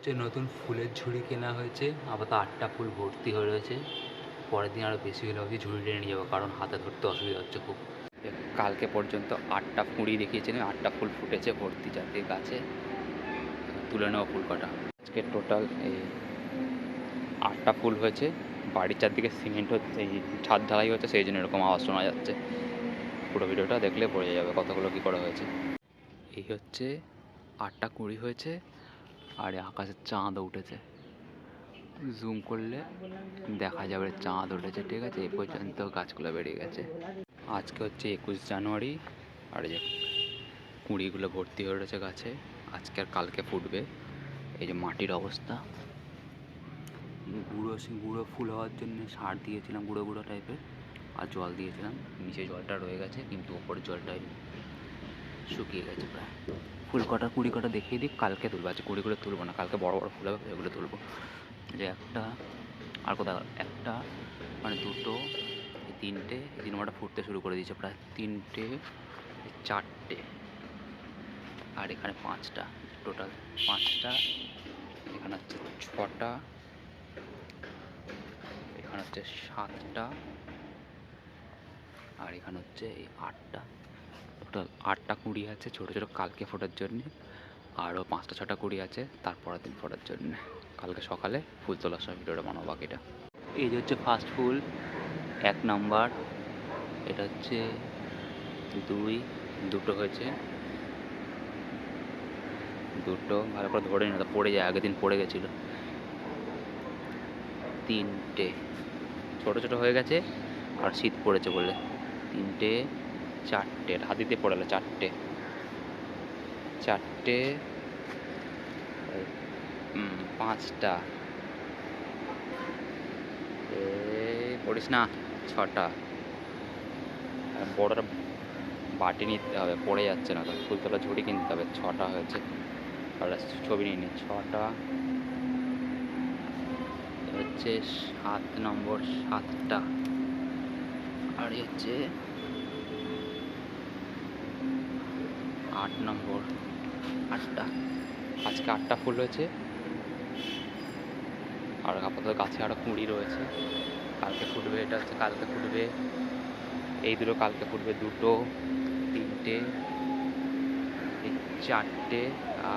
যে নতুন ফুলের ঝুড়ি কেনা হয়েছে, আপাতত 8টা ফুল ভর্তি হয়ে রয়েছে। পরের দিন আরও বেশি হলে ভাবছি ঝুড়ি টেনে নিয়ে যাবো, কারণ হাতে ধরতে অসুবিধা হচ্ছে খুব। কালকে পর্যন্ত 8টা কুঁড়ি দেখিয়েছিলাম, 8টা ফুল ফুটেছে ভর্তি চারটে গাছে। তুলে নেওয়া ফুল কটা, আজকে টোটাল এই 8টা ফুল হয়েছে। বাড়ির চারদিকে সিমেন্ট হচ্ছে, এই ছাদ ঢালাই হচ্ছে, সেই জন্য এরকম আওয়াজ শোনা যাচ্ছে। পুরো ভিডিওটা দেখলে বোঝা যাবে কতগুলো কী করা হয়েছে। এই হচ্ছে 8টা কুঁড়ি হয়েছে, আর আকাশের চাঁদও উঠেছে। জুম করলে দেখা যাবে চাঁদ উঠেছে, ঠিক আছে। এই পর্যন্ত গাছগুলো বেরিয়ে গেছে। আজকে হচ্ছে 21 জানুয়ারি, আর যে কুঁড়িগুলো ভর্তি হয়ে রয়েছে গাছে, আজকে আর কালকে ফুটবে। এই যে মাটির অবস্থা, গুঁড়ো গুঁড়ো ফুল হওয়ার জন্য সার দিয়েছিলাম গুঁড়ো গুঁড়ো টাইপের, আর জল দিয়েছিলাম। নিচে জলটা রয়ে গেছে, কিন্তু ওপরের জলটাই শুকিয়ে গেছে প্রায়। ফুল কটা কুড়ি কটা দেখিয়ে দিই, কালকে তুলবো। আজকে কুড়িগুলো তুলবো না, কালকে বড় বড় ফুল হবে, এগুলো তুলবো। যে একটা, আর কোথাও একটা, মানে দুটো, তিনটে, এই নম্বরটা ফুটতে শুরু করে দিয়েছে প্রায়। তিনটে, চারটে, আর এখানে 5টা, টোটাল 5টা। এখানে হচ্ছে 6টা, এখানে হচ্ছে 7টা, আর এখানে হচ্ছে এই 8টা। টোটাল 8টা কুঁড়ি আছে ছোটো ছোটো, কালকে ফোটার জন্যে। আরও 5টা 6টা কুঁড়ি আছে তারপরের দিন ফোটার জন্যে। কালকে সকালে ফুল তোলার সময় ভিডিওটা বানাবো বাকিটা। এই যে হচ্ছে ফার্স্ট ফুল, 1 নাম্বার। এটা হচ্ছে 2, দুটো হয়েছে, দুটো ভালো করে ধরে নিতে পড়ে যায়, আগের দিন পড়ে গেছিলো। 3টে ছোটো ছোটো হয়ে গেছে, আর শীত পড়েছে বলে। 3টে, 4টে, হাত দিতে পড়ে গেলো। 4টে, 4টে, 5টা, পড়িস না, 6টা। বড়টা বাটি নিতে হবে, পড়ে যাচ্ছে না তো, ফুলতলা ঝুড়ি কিনতে হবে। 6টা হয়েছে, আর ছবি নিয়ে নি। 6টা হচ্ছে 7 নম্বর, 7টা, আর হচ্ছে 8 নম্বর, 8টা। আজকে 8টা ফুল হয়েছে, আর আপাতত গাছে আরও কুঁড়ি রয়েছে। কালকে ফুটবে, এটা হচ্ছে কালকে ফুটবে। এই দুটো কালকে ফুটবে, 2টো, 3টে, 4টে,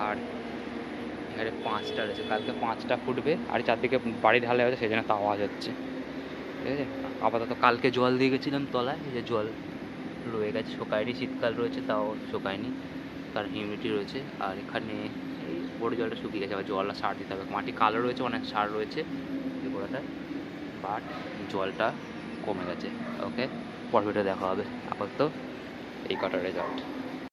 আর এখানে 5টা রয়েছে। কালকে 5টা ফুটবে, আর চারদিকে বাড়ি ঢালে হয়েছে, সেই জন্য তো আওয়াজ হচ্ছে, ঠিক আছে। আপাতত কালকে জল দিয়ে গেছিলাম তলায়, এই যে জল রয়ে গেছে, শুকায়নি। শীতকাল রয়েছে তাও শুকায়নি, কারণ হিউমিডিটি রয়েছে। আর এখানে এই বড় জলটা শুকিয়ে গেছে, আবার জলটা সার দিতে হবে। মাটি কালো রয়েছে, অনেক সার রয়েছে এই গোড়াটায়, বাট জলটা কমে গেছে। ওকে, পর ভিডিও দেখা হবে। আপাতত এই কটা রেজাল্ট।